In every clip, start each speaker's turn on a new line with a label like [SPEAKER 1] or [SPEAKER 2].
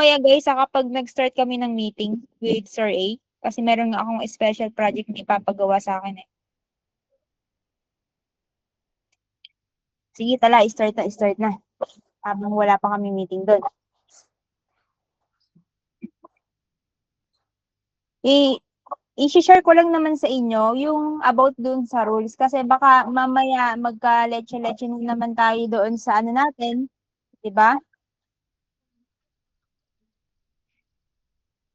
[SPEAKER 1] mamaya guys, kapag nag-start kami ng meeting with Sir A, kasi meron nga akong special project na ipapagawa sa akin eh. Sige, tala, start na. Habang wala pa kami meeting doon. I-share ko lang naman sa inyo yung about doon sa rules kasi baka mamaya magka-leche-leche naman tayo doon sa ano natin, 'di ba?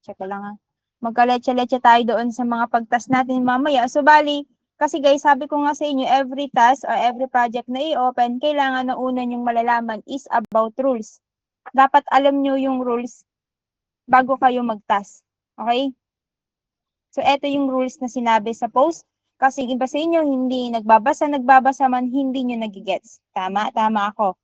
[SPEAKER 1] Check ko lang ah. Magka-leche-leche tayo doon sa mga pagtas natin mamaya. So bali, kasi guys, sabi ko nga sa inyo, every task or every project na i-open, kailangan na una yung malalaman is about rules. Dapat alam nyo yung rules bago kayo mag-task. Okay? So, eto yung rules na sinabi sa post. Kasi iba sa inyo, hindi nagbabasa man, hindi nyo nagigets. Tama? Tama ako.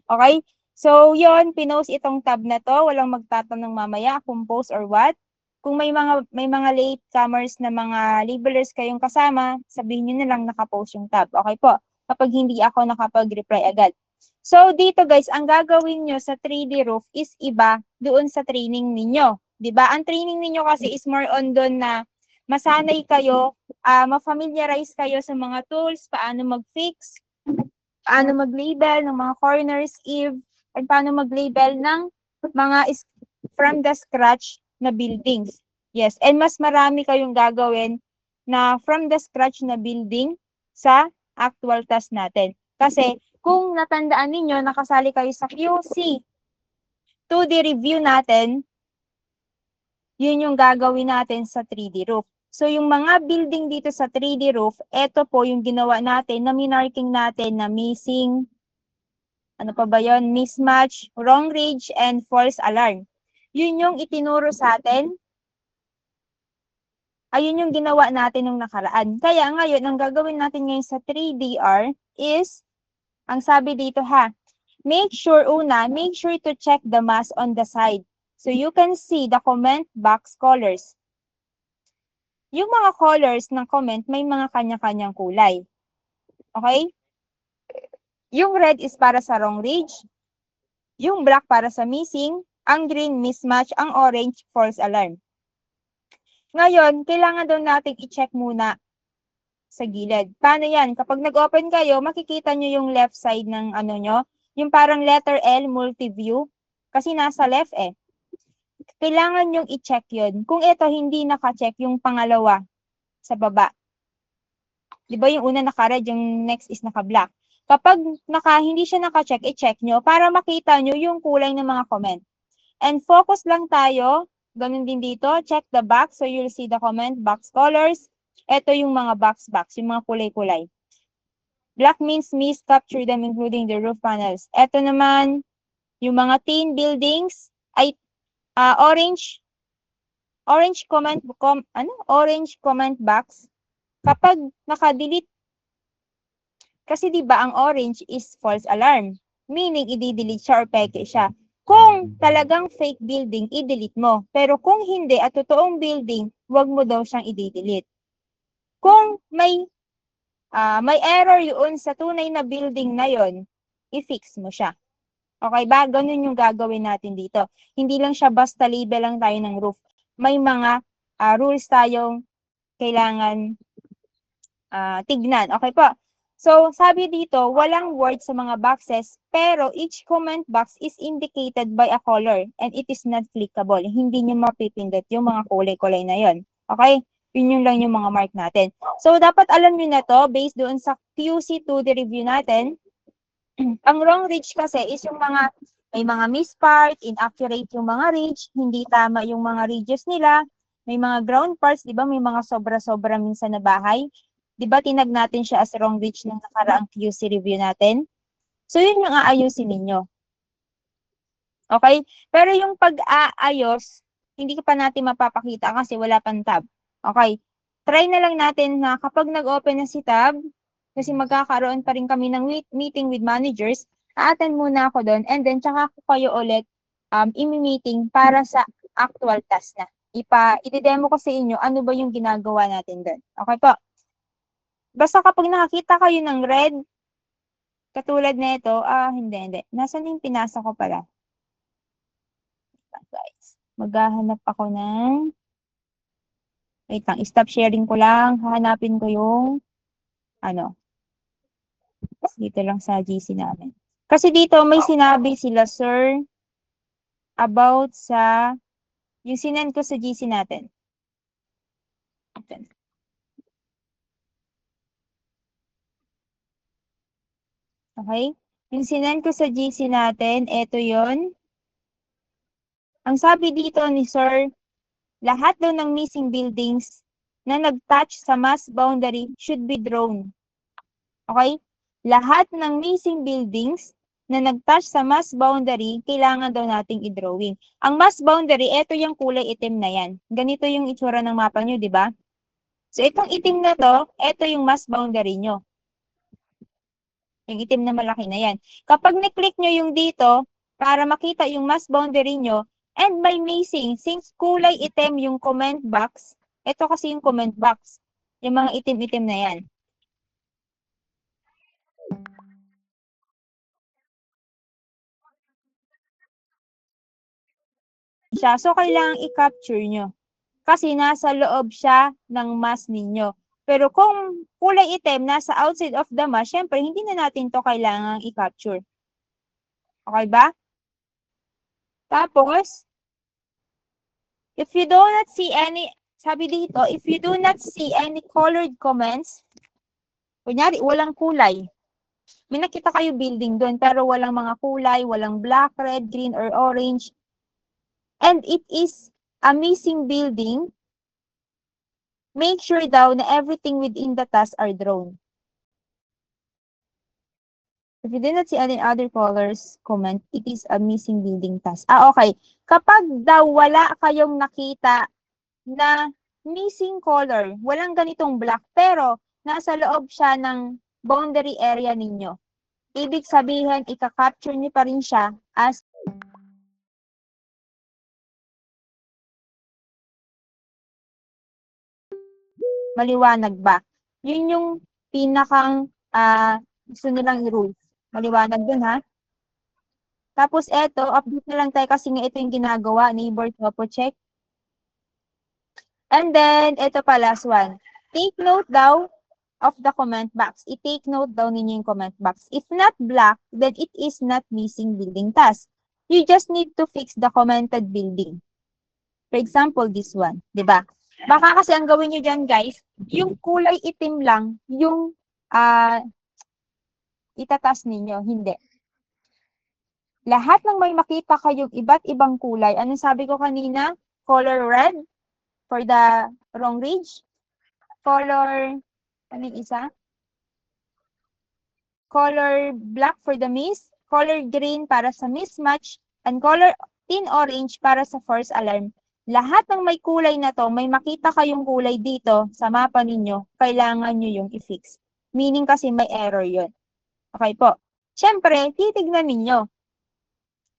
[SPEAKER 1] Okay? So, yon pinost itong tab na to. Walang magtatanong mamaya kung post or what. Kung may mga latecomers na mga labelers kayong kasama, sabihin nyo na lang nakapost yung tab. Okay po? Kapag hindi ako nakapag-reply agad. So, dito guys, ang gagawin nyo sa 3D roof is iba doon sa training ninyo. 'Di ba? Ang training ninyo kasi is more on doon na masanay kayo, ma-familiarize kayo sa mga tools, paano mag-fix, paano mag-label ng mga corners, at paano mag-label ng mga from the scratch na buildings. Yes, and mas marami kayong gagawin na from the scratch na building sa actual task natin. Kasi kung natandaan ninyo, nakasali kayo sa QC 2D review natin, yun yung gagawin natin sa 3D roof. So, yung mga building dito sa 3D roof, ito po yung ginawa natin na minarking natin na missing, ano pa ba yun? Mismatch, wrong range, and false alarm. Yun yung itinuro sa atin. Ayun yung ginawa natin nung nakaraan. Kaya ngayon, ang gagawin natin ngayon sa 3DR is, ang sabi dito ha, make sure to check the mask on the side. So you can see the comment box colors. Yung mga colors ng comment, may mga kanya-kanyang kulay. Okay? Yung red is para sa wrong range. Yung black para sa missing. Ang green mismatch. Ang orange false alarm. Ngayon, kailangan daw natin i-check muna sa gilid. Paano yan? Kapag nag-open kayo, makikita nyo yung left side ng ano nyo. Yung parang letter L multi-view. Kasi nasa left eh. Kailangan nyong i-check yun. Kung ito hindi naka-check yung pangalawa sa baba. Di ba yung una naka-red, yung next is naka-black. Kapag hindi siya naka-check, i-check nyo para makita nyo yung kulay ng mga comment. And focus lang tayo. Ganun din dito. Check the box so you'll see the comment box colors. Ito yung mga box, yung mga kulay-kulay. Black means mist, capture them including the roof panels. Ito naman, yung mga tin buildings ay orange comment box. Kapag naka-delete, kasi di ba ang orange is false alarm, meaning i-delete siya or peke siya. Kung talagang fake building, i-delete mo. Pero kung hindi at totoong building, wag mo daw siyang i-delete. Kung may error yun sa tunay na building na yon, i-fix mo siya. Okay ba? Ganun yung gagawin natin dito. Hindi lang siya basta label lang tayo ng roof. May mga rules tayong kailangan tignan. Okay po? So, sabi dito, walang word sa mga boxes, pero each comment box is indicated by a color and it is not clickable. Hindi nyo mapipindot yung mga kulay-kulay na yon. Okay? Yun lang yung mga mark natin. So, dapat alam nyo na to based doon sa QC2D review natin. Ang wrong reach kasi is yung may mga mispart, inaccurate yung mga reach, hindi tama yung mga ridges nila, may mga ground parts, di ba? May mga sobra-sobra minsan na bahay. Di ba tinag natin siya as wrong reach ng nakaraang QC review natin? So, yun yung aayusin ninyo. Okay? Pero yung pag-aayos, hindi pa natin mapapakita kasi wala pang tab. Okay? Try na lang natin na kapag nag-open na si tab, kasi magkakaroon pa rin kami ng meeting with managers, a-attend muna ako doon and then tsaka ko kayo ulit imi-meeting para sa actual task na. I-demo ko sa inyo ano ba yung ginagawa natin doon. Okay po? Basta kapag nakakita kayo ng red, katulad nito, hindi. Nasaan yung pinasa ko pala? guys. Maghahanap ako ng, wait lang, stop sharing ko lang. Hahanapin ko yung, ano, dito lang sa GC namin. Kasi dito may sinabi sila, sir, about sa, yung sinend ko sa GC natin. Okay? Yung sinend ko sa GC natin, eto yon. Ang sabi dito ni sir, lahat daw ng missing buildings na nag-touch sa mass boundary should be drawn. Okay? Lahat ng missing buildings na nag-touch sa mass boundary, kailangan daw nating i-drawing. Ang mass boundary, ito yung kulay itim na yan. Ganito yung itsura ng mapa nyo, di ba? So, itong itim na to, ito yung mass boundary nyo. Yung itim na malaki na yan. Kapag na-click nyo yung dito, para makita yung mass boundary nyo, and by missing, since kulay itim yung comment box, ito kasi yung comment box. Yung mga itim-itim na yan. So, kailangan i-capture nyo. Kasi nasa loob siya ng mass ninyo. Pero kung kulay itim, nasa outside of the mass, syempre, hindi na natin to kailangan i-capture. Okay ba? Tapos, if you do not see any, sabi dito, if you do not see any colored comments, kunyari, walang kulay. May nakita kayo building doon, pero walang mga kulay, walang black, red, green, or orange. And it is a missing building, make sure daw na everything within the task are drawn. If you do not see any other colors, comment, it is a missing building task. Okay. Kapag daw wala kayong nakita na missing color, walang ganitong black, pero nasa loob siya ng boundary area ninyo. Ibig sabihin, ika-capture niyo pa rin siya as maliwanag ba? Yun yung pinakang gusto nilang i-rule. Maliwanag dun, ha? Tapos eto, update na lang tayo kasi nga ito yung ginagawa, neighbor topo check. And then, ito pa, last one. Take note daw of the comment box. I-take note daw ninyo yung comment box. If not black, then it is not missing building task. You just need to fix the commented building. For example, this one. Diba? Baka kasi ang gawin nyo dyan, guys, yung kulay itim lang, yung itatas ninyo. Hindi. Lahat ng may makita kayong iba't ibang kulay, anong sabi ko kanina? Color red for the wrong ridge. Color, ano yung isa? Color black for the miss. Color green para sa mismatch. And color tin orange para sa false alarm. Lahat ng may kulay na to, may makita kayong kulay dito sa mapa ninyo, kailangan nyo yung i-fix. Meaning kasi may error yon. Okay po. Siyempre, titignan ninyo.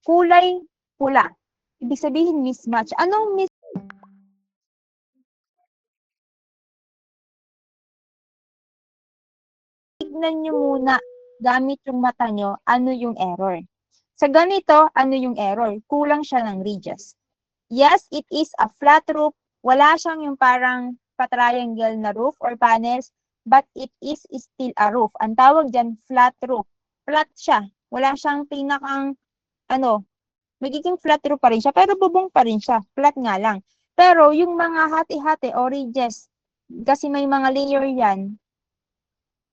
[SPEAKER 1] Kulay pula. Ibig sabihin mismatch. Anong mismatch? Tignan nyo muna gamit yung mata nyo, ano yung error. Sa ganito, ano yung error? Kulang siya ng ridges. Yes, it is a flat roof. Wala siyang yung parang pa-triangle na roof or panels, but it is still a roof. Ang tawag dyan, flat roof. Flat siya. Wala siyang pinakang, magiging flat roof pa rin siya, pero bubong pa rin siya. Flat nga lang. Pero yung mga hati-hati o ridges, kasi may mga layer yan,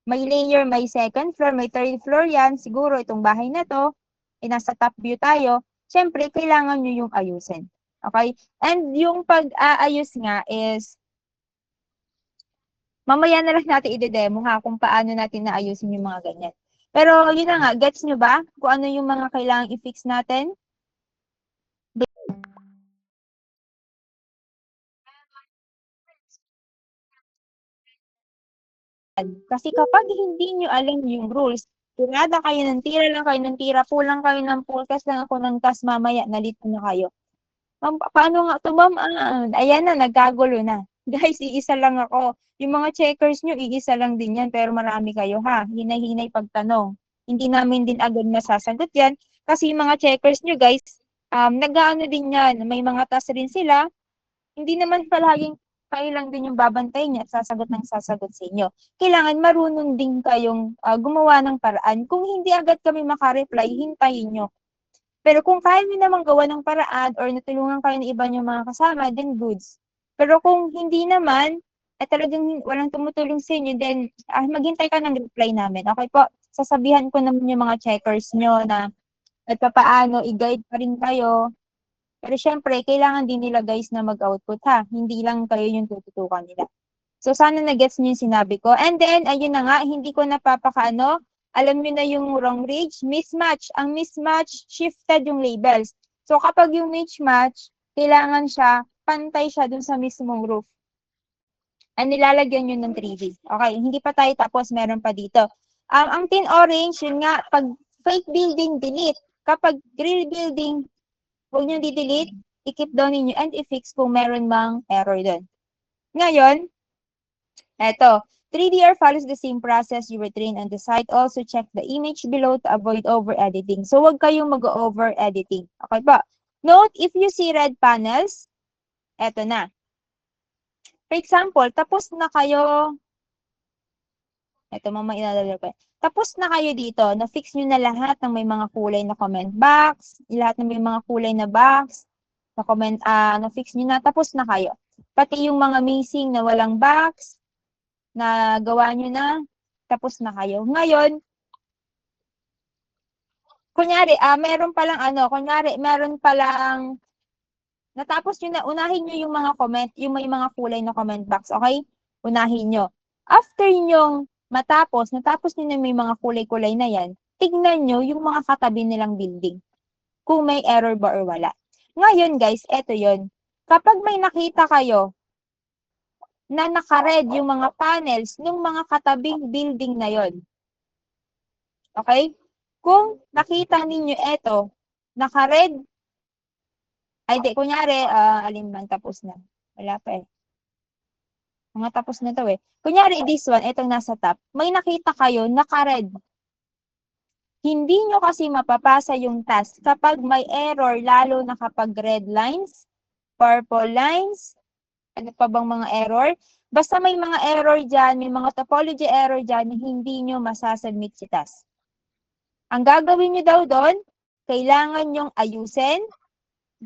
[SPEAKER 1] may layer, may second floor, may third floor yan, siguro itong bahay na to, nasa top view tayo, syempre, kailangan nyo yung ayusin. Okay? And yung pag-aayos nga is, mamaya na lang natin i-demo ha, kung paano natin naayusin yung mga ganyan. Pero yun na nga, gets nyo ba kung ano yung mga kailangang i-fix natin? Kasi kapag hindi nyo alam yung rules, tirada kayo ng tira lang kayo ng tira, pulang kayo ng pulkas lang ako ng tas mamaya, nalito na kayo. Ma'am, paano nga to, ma'am? Ayan na, nagkagulo na. Guys, iisa lang ako. Yung mga checkers nyo, iisa lang din yan, pero marami kayo, ha? Hinay-hinay pagtanong. Hindi namin din agad masasagot yan. Kasi yung mga checkers nyo, guys, nag-aano din yan, may mga task rin sila, hindi naman palaging kayo lang din yung babantayan niya at sasagot ng sasagot sa inyo. Kailangan marunong din kayong gumawa ng paraan. Kung hindi agad kami makareply, hintayin nyo. Pero kung kaya nyo namang gawa ng paraan or natulungan kayo ng iba yung mga kasama, then goods. Pero kung hindi naman, at talagang walang tumutulong sa inyo, then maghintay ka ng reply namin. Okay po? Sasabihan ko naman yung mga checkers nyo na at papaano, i-guide pa rin kayo. Pero syempre, kailangan din nila guys na mag-output ha. Hindi lang kayo yung tututukan nila. So, sana na-gets niyo yung sinabi ko. And then, ayun na nga, hindi ko napapakaano. Alam niyo na yung wrong range, mismatch. Ang mismatch, shifted yung labels. So, kapag yung mismatch, kailangan siya, pantay siya dun sa mismong roof. And nilalagyan nyo ng 3D. Okay, hindi pa tayo tapos, meron pa dito. Ang tin orange, yun nga, pag fake building, delete. Kapag real building, huwag nyo di-delete, i-keep down ninyo and i-fix kung meron mang error doon. Ngayon, eto, 3DR follows the same process you were trained on the site. Also, check the image below to avoid over-editing. So, huwag kayong mag-over-editing. Okay pa? Note, if you see red panels, eto na. For example, tapos na kayo, eto mamaya ilalagay ko. Tapos na kayo dito, na-fix nyo na lahat ng may mga kulay na comment box, lahat ng may mga kulay na box, na comment, na-fix nyo na, tapos na kayo. Pati yung mga missing na walang box, na gawa nyo na, tapos na kayo. Ngayon, kunyari, meron palang kunyari, meron palang, natapos nyo na, unahin nyo yung mga comment, yung may mga kulay na comment box, okay? Unahin nyo. After nyong natapos nyo na may mga kulay-kulay na yan, tignan nyo yung mga katabi nilang building. Kung may error ba or wala. Ngayon, guys, eto yon. Kapag may nakita kayo na naka-red yung mga panels ng mga katabing building na yon, okay? Kung nakita ninyo ito, naka-red, ay di, kunyari, alin man tapos na. Wala pa eh. Mga tapos na to eh. Kunyari, this one, itong nasa top, may nakita kayo, naka-red. Hindi nyo kasi mapapasa yung task kapag may error, lalo na kapag red lines, purple lines, ano pa bang mga error? Basta may mga error dyan, may mga topology error dyan, hindi nyo masasubmit si task. Ang gagawin nyo daw doon, kailangan nyong ayusin,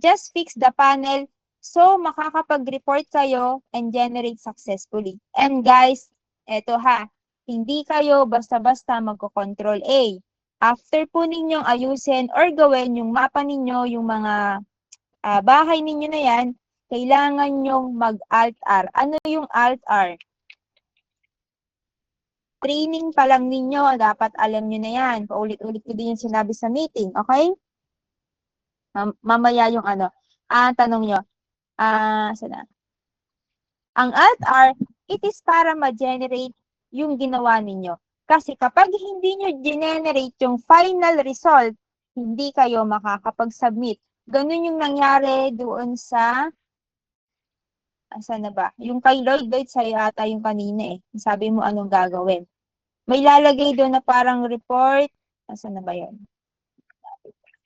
[SPEAKER 1] just fix the panel, so makakapag-report kayo and generate successfully. And guys, eto ha, hindi kayo basta-basta magko-control A. After po ninyong ayusin or gawin yung mapa ninyo, yung mga bahay ninyo na yan, kailangan nyong mag-Alt-R. Ano yung Alt-R? Training pa lang ninyo, dapat alam nyo na yan. Paulit-ulit ko din yung sinabi sa meeting, okay? Mamaya yung tanong nyo. Sana. Ang Alt-R, it is para ma-generate yung ginawa ninyo. Kasi kapag hindi nyo generate yung final result, hindi kayo makakapag-submit. Ganun yung nangyari doon sa, saan na ba? Yung kay Lloyd sa'yo ata yung kanina eh. Sabi mo anong gagawin. May lalagay doon na parang report. Saan na ba yun?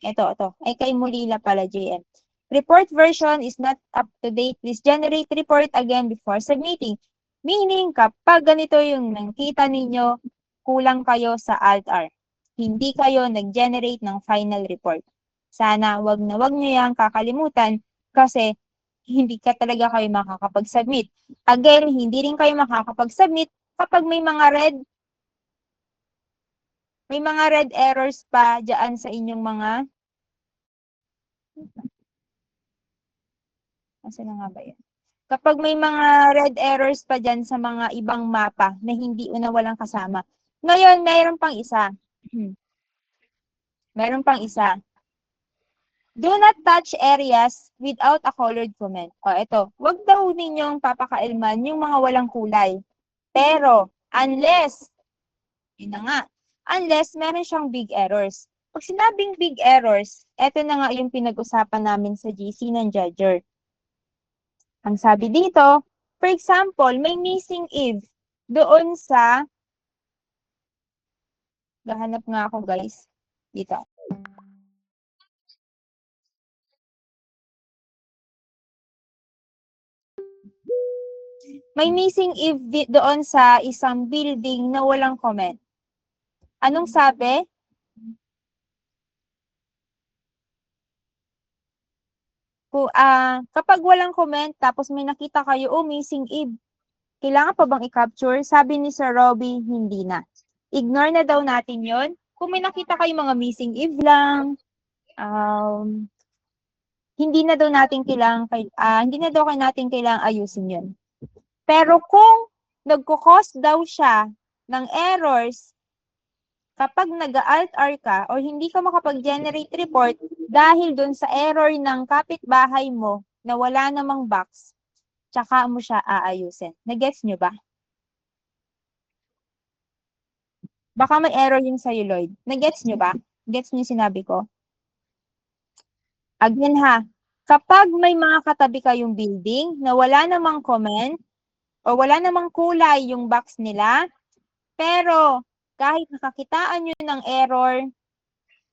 [SPEAKER 1] Ito. Ay kay Mulila pala, JM. Report version is not up to date. Please generate report again before submitting. Meaning, kapag ganito yung nakita ninyo, kulang kayo sa Alt-R. Hindi kayo nag-generate ng final report. Sana wag na wag nyo yung kakalimutan kasi hindi ka talaga kayo makakapag-submit. Again, hindi rin kayo makakapag-submit kapag may mga red errors pa dyan sa inyong mga Asa na nga ba yan? Kapag may mga red errors pa dyan sa mga ibang mapa na hindi una walang kasama. Ngayon, mayroon pang isa. Meron pang isa. Do not touch areas without a colored comment. O, ito. Huwag daw ninyong papakailman yung mga walang kulay. Pero, yun na nga, unless meron siyang big errors. Pag sinabing big errors, ito na nga yung pinag-usapan namin sa GC ng Judger. Ang sabi dito, for example, may missing if doon sa, gahanap nga ako guys, dito. May missing if doon sa isang building na walang comment. Anong sabi? Kapag walang comment, tapos may nakita kayo, oh, missing if, kailangan pa bang i-capture? Sabi ni Sir Robbie, hindi na. Ignore na daw natin yon. Kung may nakita kayo mga missing if lang, hindi na daw natin hindi na daw natin kailangang ayusin yun. Pero kung nagko-cause daw siya ng errors kapag nag-alt-R ka or hindi ka makapag-generate report dahil dun sa error ng kapitbahay mo na wala namang box, tsaka mo siya aayusin. Nag-gets nyo ba? Baka may error yun sa'yo, Lloyd. Nag-gets nyo ba? Gets nyo yung sinabi ko? Again ha, kapag may mga katabi kayong building na wala namang comment o wala namang kulay yung box nila, pero kahit nakakitaan nyo ng error,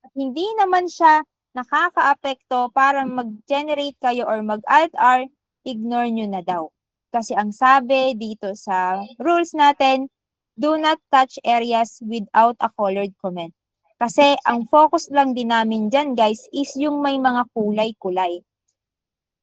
[SPEAKER 1] at hindi naman siya nakakaapekto para mag-generate kayo or mag-alt-R, ignore nyo na daw. Kasi ang sabi dito sa rules natin, do not touch areas without a colored comment. Kasi ang focus lang din namin dyan, guys, is yung may mga kulay-kulay.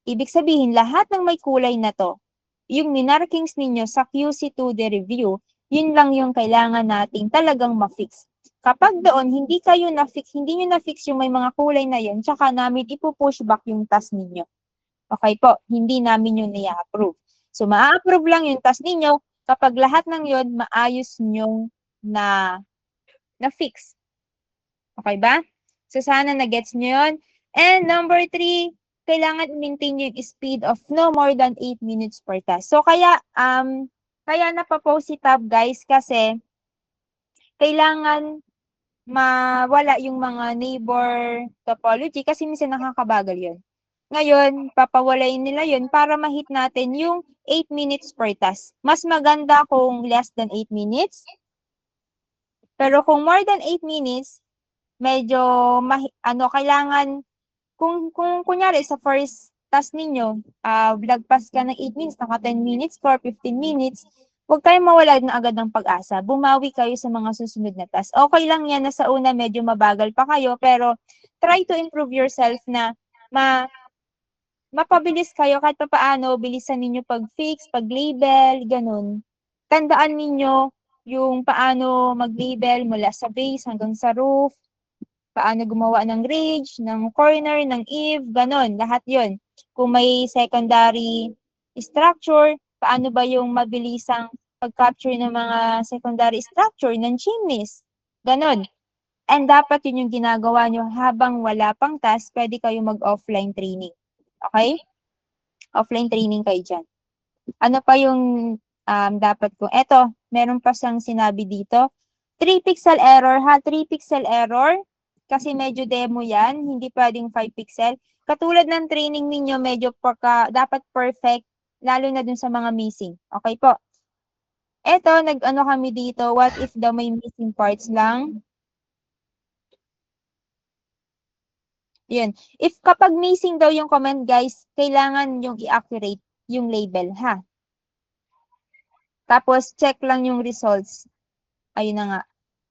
[SPEAKER 1] Ibig sabihin, lahat ng may kulay na to, yung minarkings ninyo sa QC2D review, yun lang yung kailangan nating talagang ma-fix. Kapag doon, hindi nyo na-fix yung may mga kulay na yun, tsaka namin ipo-push back yung task ninyo. Okay po, hindi namin yun i-approve. So, ma-approve lang yung task ninyo kapag lahat ng yun maayos nyo na-fix. Okay ba? So, sana na-gets nyo yun. And number 3, kailangan i-maintain yung speed of no more than 8 minutes per task. So, kaya napapose it up, guys, kasi kailangan mawala yung mga neighbor topology kasi minsan nakakabagal yun. Ngayon, papawalayin nila yun para ma-hit natin yung 8 minutes per task. Mas maganda kung less than 8 minutes. Pero kung more than 8 minutes, medyo kailangan kung kunyari sa first task ninyo, lagpas ka ng 8 minutes, naka 10 minutes for 15 minutes, huwag kayong mawala na agad ng pag-asa. Bumawi kayo sa mga susunod na task. Okay lang yan na sa una medyo mabagal pa kayo, pero try to improve yourself na mapabilis kayo kahit pa paano, bilisan ninyo pag-fix, pag-label, ganun. Tandaan ninyo yung paano mag-label mula sa base hanggang sa roof, paano gumawa ng ridge, ng corner, ng eave, ganon, lahat yon. Kung may secondary structure, paano ba yung mabilisang pag-capture ng mga secondary structure ng chimneys, ganon. And dapat yun yung ginagawa nyo habang wala pang task, pwede kayo mag-offline training. Okay? Offline training kayo dyan. Ano pa yung dapat ko? Eto, meron pa siyang sinabi dito. 3 pixel error ha, 3 pixel error. Kasi medyo demo yan, hindi pwedeng 5 pixel. Katulad ng training ninyo, medyo dapat perfect, lalo na dun sa mga missing. Okay po. Eto, nag-ano kami dito, what if daw may missing parts lang? Yun. If kapag missing daw yung comment, guys, kailangan yung i-accurate yung label, ha? Tapos, check lang yung results. Ayun na nga.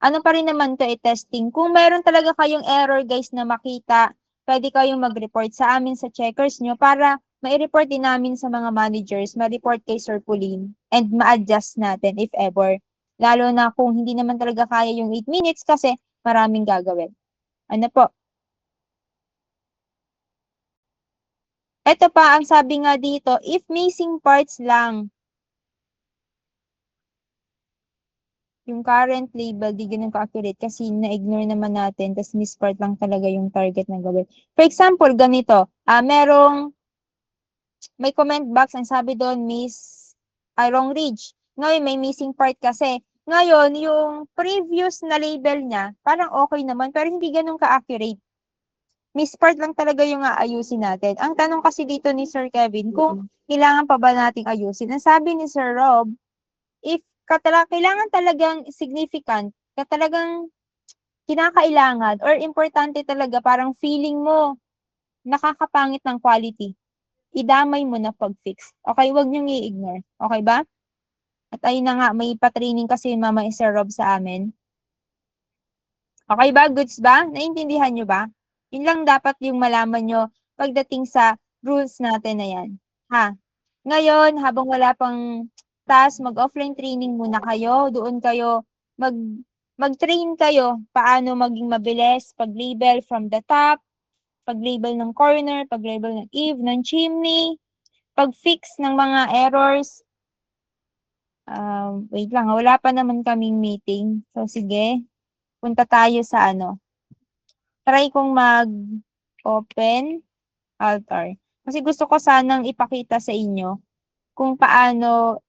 [SPEAKER 1] Ano pa rin naman to testing. Kung meron talaga kayong error, guys, na makita, pwede kayong mag-report sa amin sa checkers nyo para ma-report din namin sa mga managers, ma-report kay Sir Pauline, and ma-adjust natin if ever. Lalo na kung hindi naman talaga kaya yung 8 minutes kasi maraming gagawin. Ano po? Ito pa, ang sabi nga dito, if missing parts lang, yung current label, di ganun ka-accurate kasi na-ignore naman natin, tapos miss part lang talaga yung target na gawin. For example, ganito, may comment box, ang sabi doon, wrong ridge. Ngayon, may missing part kasi. Ngayon, yung previous na label niya, parang okay naman, pero hindi ganun ka-accurate. Miss part lang talaga yung aayusin natin. Ang tanong kasi dito ni Sir Kevin, kung kailangan pa ba nating ayusin. Ang sabi ni Sir Rob, if kailangan talagang significant, talagang kinakailangan or importante talaga, parang feeling mo nakakapangit ng quality. idamay mo na pag-fix. Okay, wag niyong i-ignore. Okay ba? At ayun na nga, may pa-training kasi Mama Sir Rob sa amin. Okay ba? Goods ba? Naintindihan nyo ba? Yun lang dapat yung malaman nyo pagdating sa rules natin na yan. Ha? Ngayon, habang wala pang task, mag-offline training muna kayo. Doon kayo mag mag-train kayo paano maging mabilis pag-label from the top, pag-label ng corner, pag-label ng eave, ng chimney, pag-fix ng mga errors. Wait lang, wala pa naman kaming meeting. So, sige, punta tayo sa ano. Try kong mag-open altar. Kasi gusto ko sanang ipakita sa inyo kung paano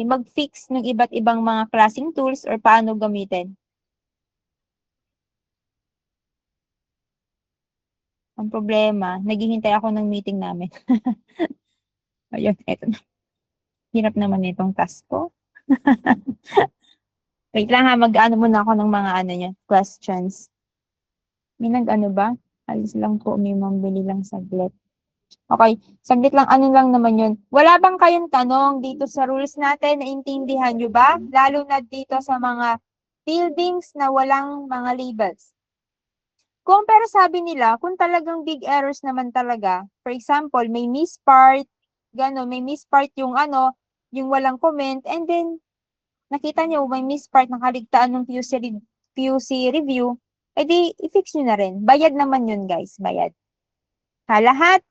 [SPEAKER 1] mag-fix ng iba't ibang mga klaseng tools or paano gamitin. Ang problema, naghihintay ako ng meeting namin. Ayun, eto na. Hirap naman itong task ko. Wait lang ha, mag-ano muna ako ng mga ano niya, questions. May nag-ano ba? Alis lang po, may mambili lang saglit. Okay, saglit lang, ano lang naman yun. Wala bang kayong tanong dito sa rules natin? Naintindihan nyo ba? Lalo na dito sa mga buildings na walang mga labels. Kung pero sabi nila, kung talagang big errors naman talaga, for example, may mispart, gano'n, may mispart yung ano, yung walang comment, and then, nakita nyo, may mispart, nakaligtaan ng QC review, edi, i-fix nyo na rin. Bayad naman yun, guys, bayad. Ha, lahat.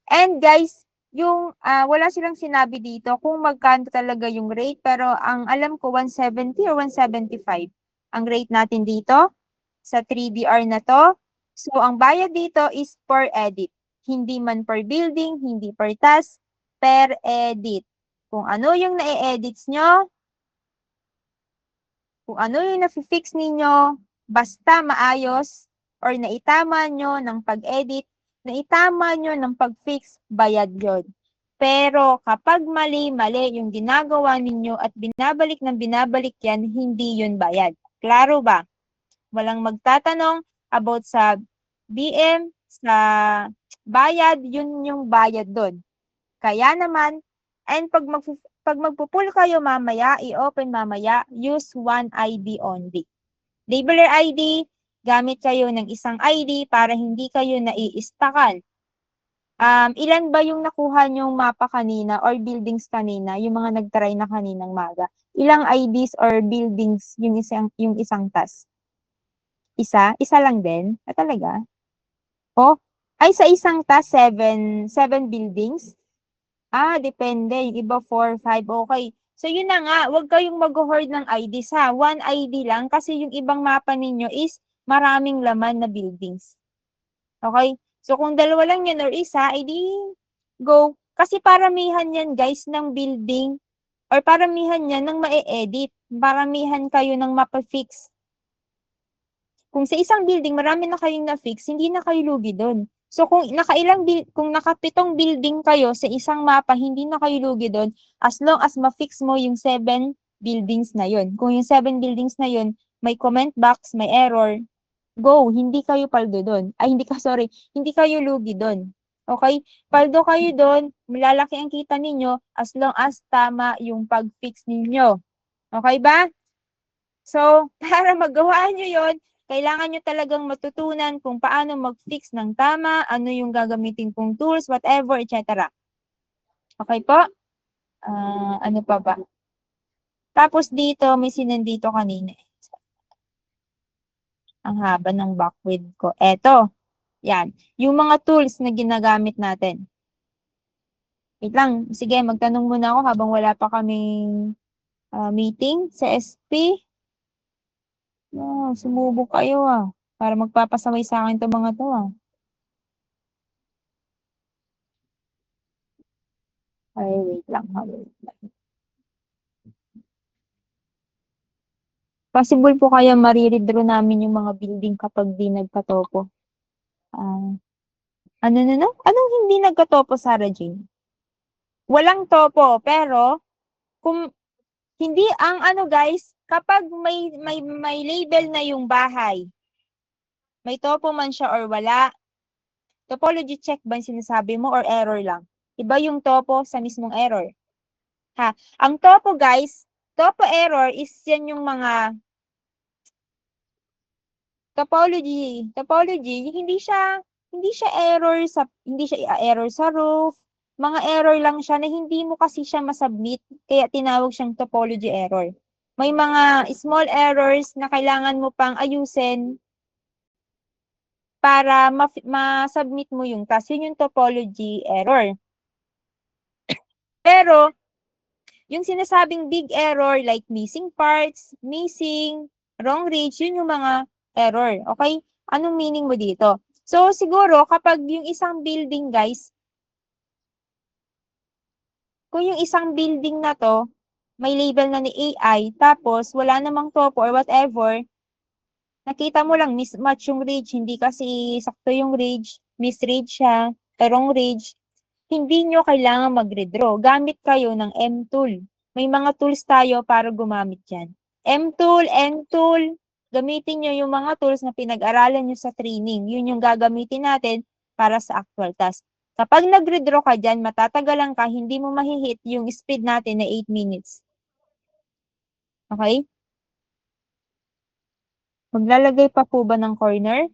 [SPEAKER 1] And guys, yung wala silang sinabi dito kung magkano talaga yung rate, pero ang alam ko 170 or 175 ang rate natin dito sa 3DR na to. So, ang bayad dito is per edit. Hindi man per building, hindi per task, per edit. Kung ano yung na-edits nyo, kung ano yung na-fix ninyo, basta maayos, or naitama nyo ng pag-edit, naitama nyo ng pag-fix, bayad yun. Pero kapag mali-mali yung ginagawa ninyo at binabalik ng binabalik yan, hindi yun bayad. Klaro ba? Walang magtatanong about sa BM, sa bayad, yun yung bayad doon. Kaya naman, and pag magpupul kayo mamaya, i-open mamaya, use one ID only. Labeler ID, gamit kayo ng isang ID para hindi kayo nai-stakan. Ilan ba yung nakuha nyong mapa kanina or buildings kanina, yung mga nagtry na kaninang maga? Ilang IDs or buildings yung isang task? Isa? Isa lang din? Talaga? Oh, ay sa isang task, seven buildings? Depende. Yung iba 4, 5, okay. So, yun na nga, huwag kayong mag-hoard ng IDs ha. One ID lang kasi yung ibang mapa ninyo is maraming laman na buildings. Okay? So, kung dalawa lang yan or isa, edi go. Kasi paramihan yan, guys, ng building or paramihan yan ng ma-edit. Paramihan kayo ng mapa-fix. Kung sa isang building, marami na kayong na-fix, hindi na kayo lugi doon. So, kung nakapitong building kayo sa isang mapa, hindi na kayo lugi doon as long as ma-fix mo yung 7 buildings na yun. Kung yung 7 buildings na yun, may comment box, may error, go, hindi kayo paldo doon. Ay, hindi kayo lugi doon. Okay? Paldo kayo doon, malalaki ang kita ninyo as long as tama yung pag-fix ninyo. Okay ba? So, para magawa nyo yon, kailangan nyo talagang matutunan kung paano mag-fix ng tama, ano yung gagamitin kong tools, whatever, etc. Okay po? Ano pa ba? Tapos dito, may sinandito kanina. Ang haba ng backward ko. Eto. Yan. Yung mga tools na ginagamit natin. Wait lang. Sige, magtanong muna ako habang wala pa kaming meeting sa SP. Sumubok kayo para magpapasamay sa akin itong mga to Ay, wait lang wait lang. Possible po kaya mariredraw namin yung mga building kapag di nagkatopo. Anong hindi nagkatopo, Sarah Jane? Walang topo, pero kung hindi ang ano guys, kapag may label na yung bahay, may topo man siya or wala, topology check ba yung sinasabi mo or error lang? Iba yung topo sa mismong error. Ha? Ang topo, guys, topo error is yan yung mga topology, hindi siya error sa roof. Mga error lang siya na hindi mo kasi siya masubmit, kaya tinawag siyang topology error. May mga small errors na kailangan mo pang ayusin para ma-submit mo yung task. Yun yung topology error. Pero, yung sinasabing big error like missing parts, wrong reach, yun yung mga error. Okay? Anong meaning mo dito? So, siguro, kapag yung isang building, guys, kung yung isang building na to, may label na ni AI, tapos wala namang topo or whatever, nakita mo lang mismatch yung ridge, hindi kasi sakto yung ridge, misread siya, wrong ridge, hindi nyo kailangan mag-redraw. Gamit kayo ng M-tool. May mga tools tayo para gumamit yan. M-tool, N-tool, gamitin nyo yung mga tools na pinag-aralan nyo sa training. Yun yung gagamitin natin para sa actual task. Kapag nag-redraw ka dyan, matatagalan ka, hindi mo mahihit yung speed natin na 8 minutes. Okay? Maglalagay pa po ba ng corner?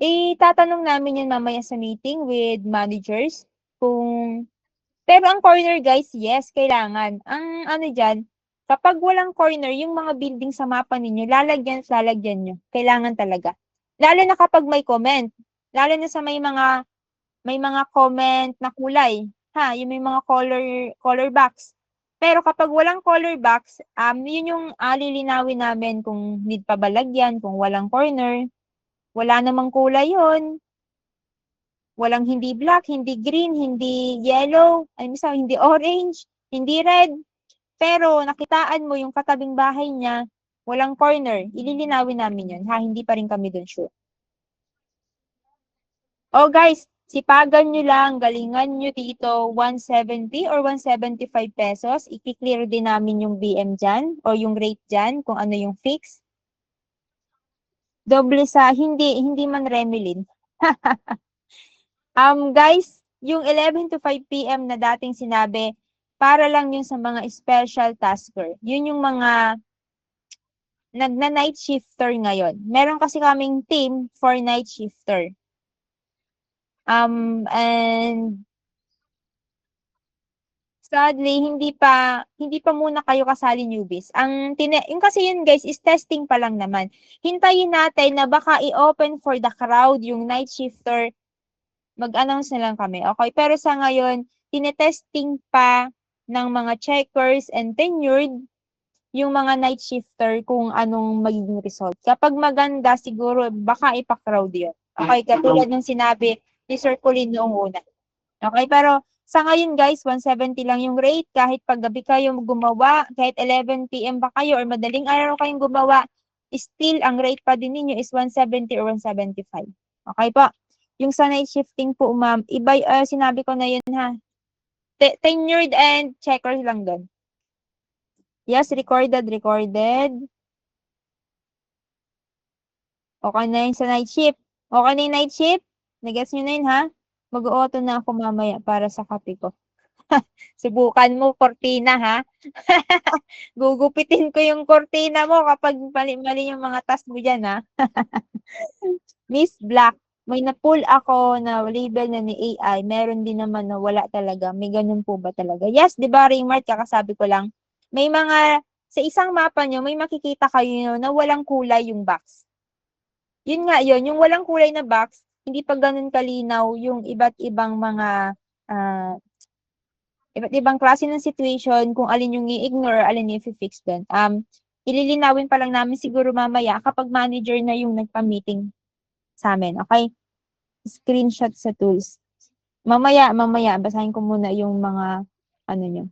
[SPEAKER 1] Itatanong namin yun mamaya sa meeting with managers kung pero ang corner, guys, yes, kailangan. Ang ano dyan, kapag walang corner, yung mga building sa mapa ninyo, lalagyan nyo. Kailangan talaga. Lalo na kapag may comment. Lalo na sa may mga comment na kulay. Ha, yung may mga color box. Pero kapag walang color box, yun yung lilinawin namin kung need pa ba lagyan, kung walang corner. Wala namang kulay yun. Walang hindi black, hindi green, hindi yellow, hindi orange, hindi red. Pero nakitaan mo yung katabing bahay niya, walang corner. Ililinawin namin yun, ha? Hindi pa rin kami dun sure. Oh guys, sipagan nyo lang, galingan nyo dito, 170 or 175 pesos. I-clear din namin yung BM dyan o yung rate dyan kung ano yung fix. Doble sa, hindi man Remilin. Guys, yung 11 to 5 p.m. na dating sinabi, para lang yun sa mga special tasker. Yun yung mga nagna-night shifter ngayon. Meron kasi kaming team for night shifter. And sadly, hindi pa muna kayo kasali newbies. Yung kasi yun guys is testing pa lang naman. Hintayin natin na baka i-open for the crowd yung night shifter. Mag-announce na lang kami. Okay, pero sa ngayon, tinetesting pa ng mga checkers and tenured yung mga night shifter kung anong magiging result. Kapag maganda, siguro baka ipa-crowd yun. Okay, katulad ng sinabi ni Sir Colin noong una. Okay, pero sa ngayon guys, 170 lang yung rate. Kahit paggabi kayo gumawa, kahit 11 p.m. pa kayo or madaling araw kayong gumawa, still ang rate pa din ninyo is 170 or 175. Okay po? Yung sa night shifting po, ma'am, iba, sinabi ko na yun ha. Tenured and checkers lang doon. Yes, recorded. Okay na yun sa night shift. Okay na yung night shift? Nagets nyo na yun, ha? Mag-auto na ako mamaya para sa kape ko. Subukan mo, cortina, ha? Gugupitin ko yung cortina mo kapag mali-mali yung mga task mo dyan, ha? Miss Black, may na-pull ako na label na ni AI. Meron din naman na wala talaga. May ganun po ba talaga? Yes, di ba, Raymart, kakasabi ko lang. May mga, sa isang mapa nyo, may makikita kayo na walang kulay yung box. Yun nga yun, yung walang kulay na box, hindi pa ganun kalinaw yung iba't ibang mga ah, iba't ibang klase ng situation kung alin yung i-ignore, alin yung i-fix doon. Ililinawin pa lang namin siguro mamaya kapag manager na yung nagpa-meeting sa amin. Okay? Screenshot sa tools. Mamaya, basahin ko muna yung mga ano nyo.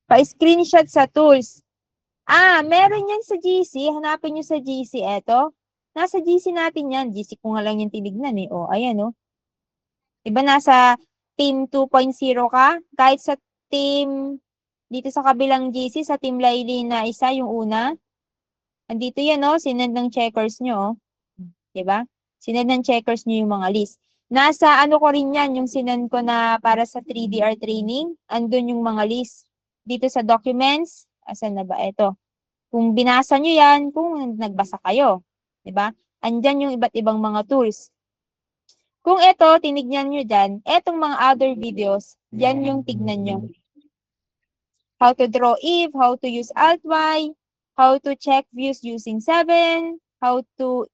[SPEAKER 1] Pa-screenshot sa tools. Meron yan sa GC. Hanapin nyo sa GC. Eto. Nasa GC natin yan. GC ko nga lang yung tinignan eh. O, ayan o. Diba nasa team 2.0 ka? Kahit sa team, dito sa kabilang GC, sa team Laili na isa, yung una. Andito yan o. Sinend ng checkers nyo o. Diba? Sinend ng checkers nyo yung mga list. Nasa ano ko rin yan, yung sinend ko na para sa 3DR training. Andun yung mga list. Dito sa documents, asan na ba? Ito. Kung binasa nyo yan, kung nagbasa kayo. 'Di ba? Andyan yung iba't ibang mga tools. Kung ito, tinignan nyo dyan, etong mga other videos, yan yung tignan nyo. How to draw if, how to use Alt-Y, how to check views using 7, how to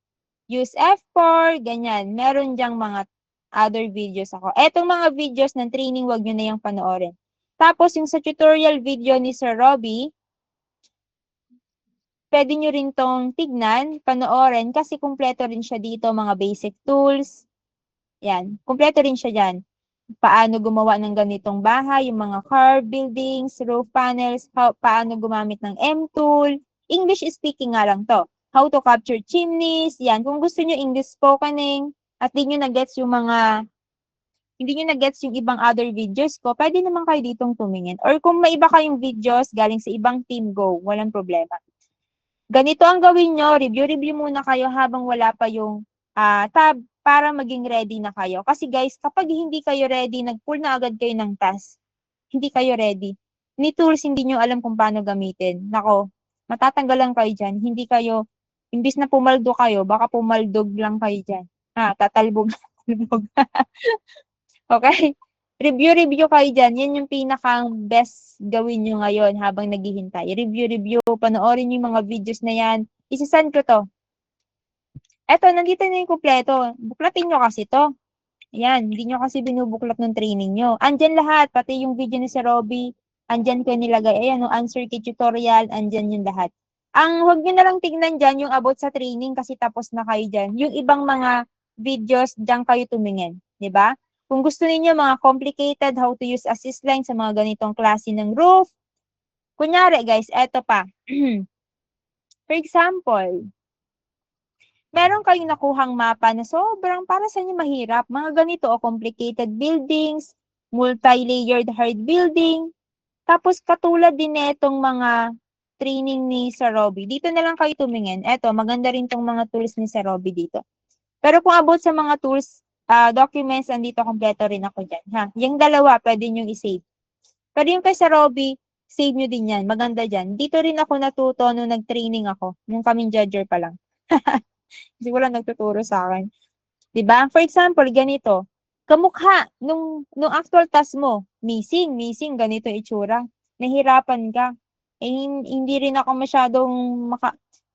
[SPEAKER 1] use F4, ganyan. Meron dyang mga other videos ako. Etong mga videos ng training, wag nyo na yung panoorin. Tapos, yung sa tutorial video ni Sir Robbie, pwede nyo rin tong tignan, panoorin, kasi kumpleto rin siya dito, mga basic tools. Yan, kumpleto rin siya dyan. Paano gumawa ng ganitong bahay, yung mga curved buildings, roof panels, paano gumamit ng M-tool. English speaking nga lang to. How to capture chimneys, yan. Kung gusto nyo English spokening, at di nyo na-gets yung mga, hindi nyo na-gets yung ibang other videos ko, pwede naman kayo ditong tumingin. Or kung may iba kayong videos galing sa ibang team, go. Walang problema. Ganito ang gawin nyo, review-review muna kayo habang wala pa yung tab para maging ready na kayo. Kasi guys, kapag hindi kayo ready, nag-pull na agad kayo ng task, hindi kayo ready. Ni tools, hindi nyo alam kung paano gamitin. Nako, matatanggalan kayo dyan. Hindi kayo, imbis na pumaldo kayo, baka pumaldog lang kayo dyan. Tatalbog. Okay? Review-review kayo dyan. Yan yung pinakang best gawin nyo ngayon habang naghihintay. Review-review, panoorin yung mga videos na yan. Isasend ko to. Eto, nandito na yung kumpleto. Buklatin nyo kasi to. Ayan, hindi nyo kasi binubuklat ng training nyo. Andyan lahat, pati yung video ni Sir Robbie, andyan ko nilagay. Ayan, no, answer key tutorial, andyan yung lahat. Ang huwag nyo na lang tignan dyan yung about sa training kasi tapos na kayo dyan. Yung ibang mga videos, dyan kayo tumingin. 'Di ba? Kung gusto niyo mga complicated, how to use assist line sa mga ganitong klase ng roof. Kunyari guys, eto pa. For example, meron kayong nakuhang mapa na sobrang para sa inyo mahirap. Mga ganito o complicated buildings, multi-layered hard building. Tapos katulad din netong mga training ni Sir Robbie. Dito na lang kayo tumingin. Eto, maganda rin tong mga tools ni Sir Robbie dito. Pero kung about sa mga tools, documents, andito kompleto rin ako dyan. Ha? Yung dalawa, pwede nyo i-save. Pero yung kay Sir Robbie, save nyo din yan. Maganda dyan. Dito rin ako natuto nung nag-training ako. Nung kaming judger pa lang. Kasi wala nagtuturo sa akin. 'Di ba? For example, ganito. Kamukha nung actual task mo, missing, ganito itsura. Nahirapan ka. Eh, hindi rin ako masyadong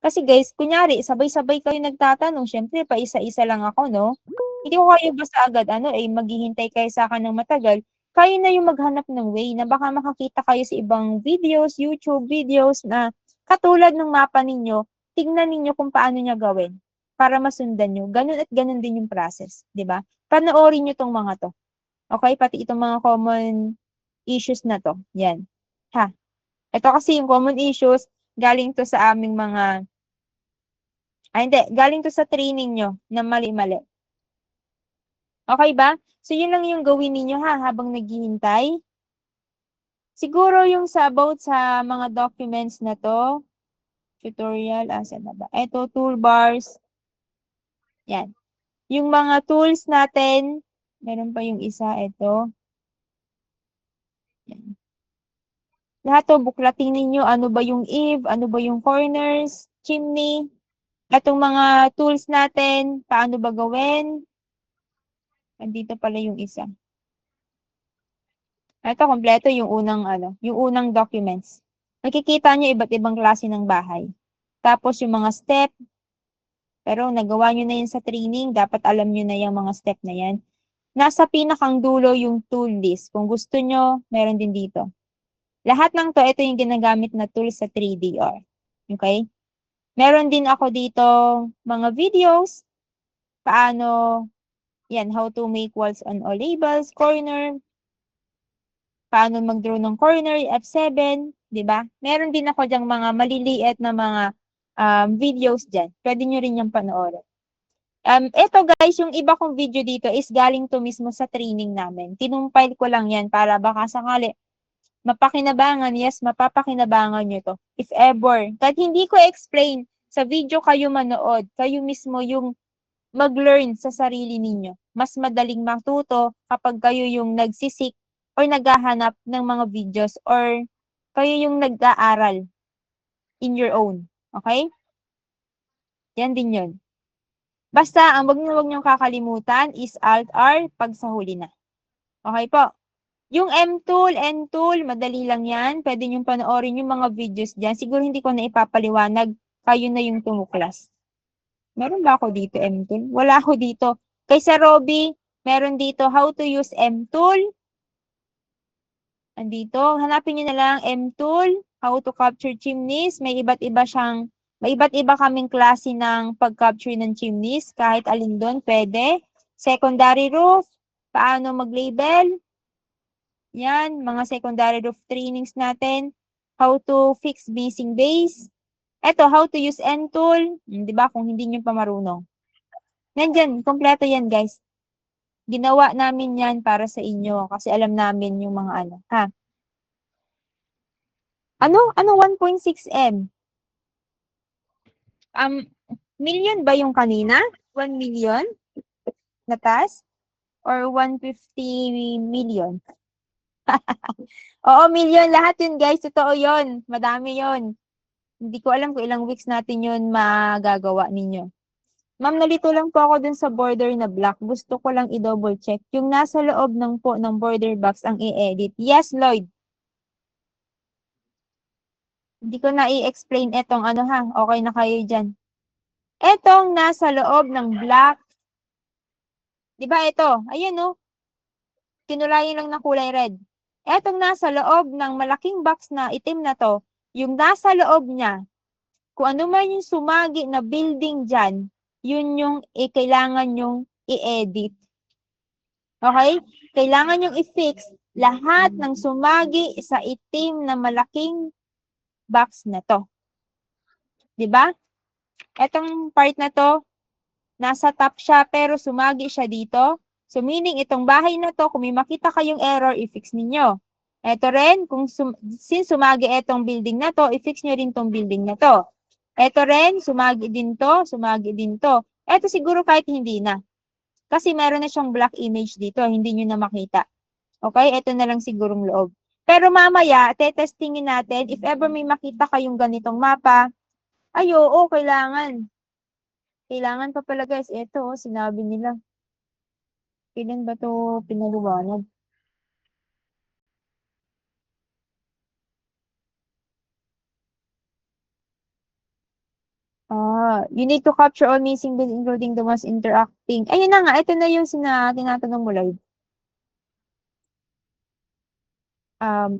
[SPEAKER 1] kasi guys, kunyari, sabay-sabay kayo nagtatanong, syempre, pa isa-isa lang ako, no? Hindi ko kayo basta agad, maghihintay kayo sa akin ng matagal. Kayo na yung maghanap ng way na baka makakita kayo sa ibang videos, YouTube videos na katulad ng mapa ninyo, tignan ninyo kung paano niya gawin para masundan nyo. Ganun at ganun din yung process, di ba? Panoorin nyo tong mga to. Okay? Pati itong mga common issues na to. Yan. Ha? Ito kasi yung common issues, galing to sa aming mga, hindi, galing to sa training nyo na mali-mali. Okay ba? So, yun lang yung gawin ninyo ha, habang naghihintay. Siguro yung sa about sa mga documents na to, tutorial, asan na ba? Ito, toolbars. Yan. Yung mga tools natin, meron pa yung isa, ito. Yan. Lahat to, buklatin ninyo, ano ba yung eave, ano ba yung corners, chimney, atong mga tools natin, paano ba gawin. Andito pala yung isa. Ito, kompleto yung yung unang documents. Makikita nyo iba't ibang klase ng bahay. Tapos yung mga step, pero nagawa nyo na yun sa training, dapat alam nyo na yung mga step na yan. Nasa pinakang dulo yung tool list. Kung gusto nyo, meron din dito. Lahat ng to, ito yung ginagamit na tool sa 3DR. Okay? Meron din ako dito mga videos, paano, yan, how to make walls on all labels, corner, paano mag-draw ng corner, F7, di ba? Meron din ako dyang mga maliliit na mga videos dyan. Pwede nyo rin yung panoorin. Ito guys, yung iba kong video dito is galing to mismo sa training namin. Tinumpile ko lang yan para baka sakali mapakinabangan, yes, mapapakinabangan nyo to. If ever. Kahit hindi ko explain, sa video kayo manood, kayo mismo yung mag-learn sa sarili ninyo. mas madaling matuto kapag kayo yung nagsisik or naghahanap ng mga videos or kayo yung nag-aaral in your own. Okay? Yan din yun. Basta, ang wag niyong kakalimutan is Alt-R pag sa huli na. Okay po? Yung M-Tool, N-Tool, madali lang yan. Pwede niyong panoorin yung mga videos dyan. Siguro hindi ko na ipapaliwanag. Kayo na yung tumuklas. Meron ba ako dito, M-Tool? Wala ako dito. Kay Sir Robby, meron dito how to use M-Tool. Andito, hanapin niyo na lang M-Tool, how to capture chimneys. May iba't iba kaming klase ng pag-capture ng chimneys. Kahit alin doon, pwede. Secondary roof, paano mag-label. Yan, mga secondary roof trainings natin. How to fix basing base. Eto, how to use N-Tool. Di ba, kung hindi nyo pa marunong. Nandyan, kompleto yan, guys. Ginawa namin yan para sa inyo kasi alam namin yung mga ano. Ha? Ano 1.6 M? Million ba yung kanina? 1 million na task? Or 150 million? Oo, million. Lahat yun, guys. Totoo yun. Madami yun. Hindi ko alam kung ilang weeks natin yun magagawa ninyo. Ma'am, nalito lang po ako dun sa border na black. Gusto ko lang i-double check. Yung nasa loob ng po ng border box ang i-edit. Yes, Lloyd. Hindi ko na i-explain etong ano ha. Okay na kayo dyan. Etong nasa loob ng black. Di ba ito? Ayan no. Kinulayan lang ng kulay red. Etong nasa loob ng malaking box na itim na to. Yung nasa loob niya. Kung ano man yung sumagi na building dyan, yun yung kailangan yung i-edit. Okay? Kailangan yung i-fix lahat ng sumagi sa itim na malaking box na to. Diba? Etong part na to, nasa top siya pero sumagi siya dito. So meaning itong bahay na to, kung may makita kayong error, i-fix ninyo. Ito rin, kung since sumagi itong building na to, i-fix nyo rin tong building na to. Ito rin, sumagi din to, sumagi din to. Ito siguro kahit hindi na. Kasi meron na siyang black image dito, hindi nyo na makita. Okay, ito na lang sigurong loob. Pero mamaya, tetestingin natin, if ever may makita kayong ganitong mapa, ay oo, kailangan. Kailangan pa pala guys, ito, sinabi nila. Kailan ba to pinaliwanag? You need to capture all missing bits including the ones interacting. Ayun na nga, ito na yung tinatanong mo, Lloyd.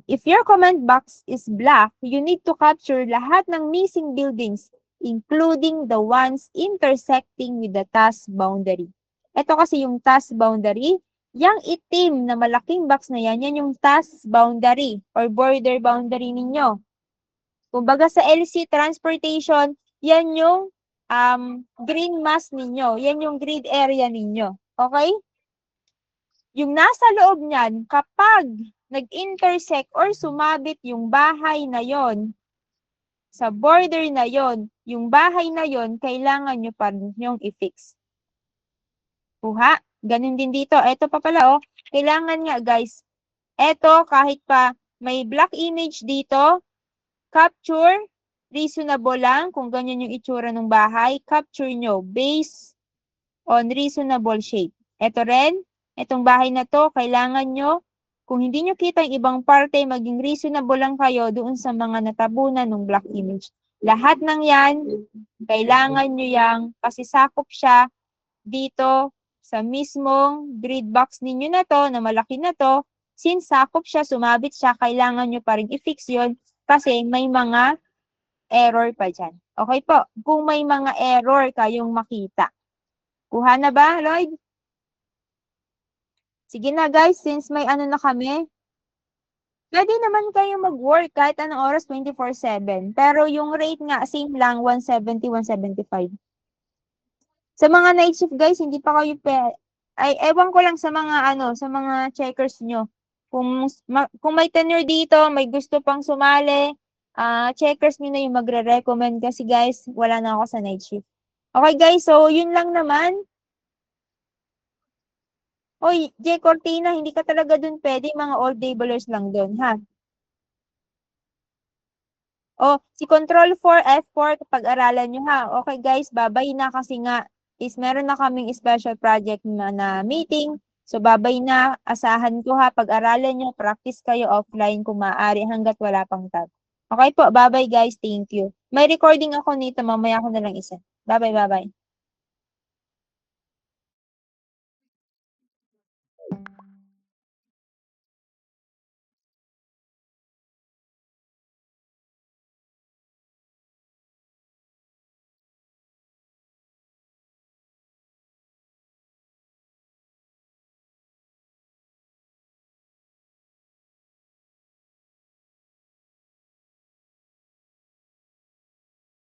[SPEAKER 1] If your comment box is black, you need to capture lahat ng missing buildings, including the ones intersecting with the task boundary. Ito kasi yung task boundary. Yang itim na malaking box na yan, yan yung task boundary or border boundary ninyo. Kumbaga sa LC transportation, yan yung green mass ninyo. Yan yung grid area ninyo. Okay? Yung nasa loob niyan, kapag nag-intersect or sumabit yung bahay na yon sa border na yon, yung bahay na yon, kailangan nyo pa yung i-fix. Kuha? Ganun din dito. Ito pa pala, oh. Kailangan nga, guys. Ito, kahit pa may black image dito, capture, reasonable lang, kung ganyan yung itsura ng bahay, capture nyo based on reasonable shape. Ito rin, itong bahay na to, kailangan nyo, kung hindi nyo kita yung ibang parte, maging reasonable lang kayo doon sa mga natabunan ng black image. Lahat ng yan, kailangan nyo yang, kasi sakop siya dito sa mismong grid box ninyo na to, na malaki na to, since sakop siya, sumabit siya, kailangan nyo pa rin i-fix yun kasi may mga error pa dyan. Okay po, kung may mga error kayong makita. Kuha na ba, Lloyd? Sige na guys, since may ano na kami, pwede naman kayong mag-work kahit anong oras 24/7. Pero yung rate nga, same lang, 170, 175. Sa mga night shift guys, hindi pa kayo ay, ewan ko lang sa mga sa mga checkers nyo. Kung may tenure dito, may gusto pang sumali, checkers nyo na yung magre-recommend kasi guys, wala na ako sa night shift. Okay guys, so yun lang naman. Hoy, J. Cortina, hindi ka talaga dun pwede. Mga old laborers lang dun, ha? O, si Control 4, F4, pag-aralan nyo, ha? Okay, guys, babay na kasi nga is meron na kaming special project na meeting. So, babay na. Asahan ko, ha? Pag-aralan nyo, practice kayo offline kung maaari hanggat wala pang tag. Okay po, bye-bye, guys. Thank you. May recording ako nito. Mamaya ko na lang isa. Bye-bye, bye-bye.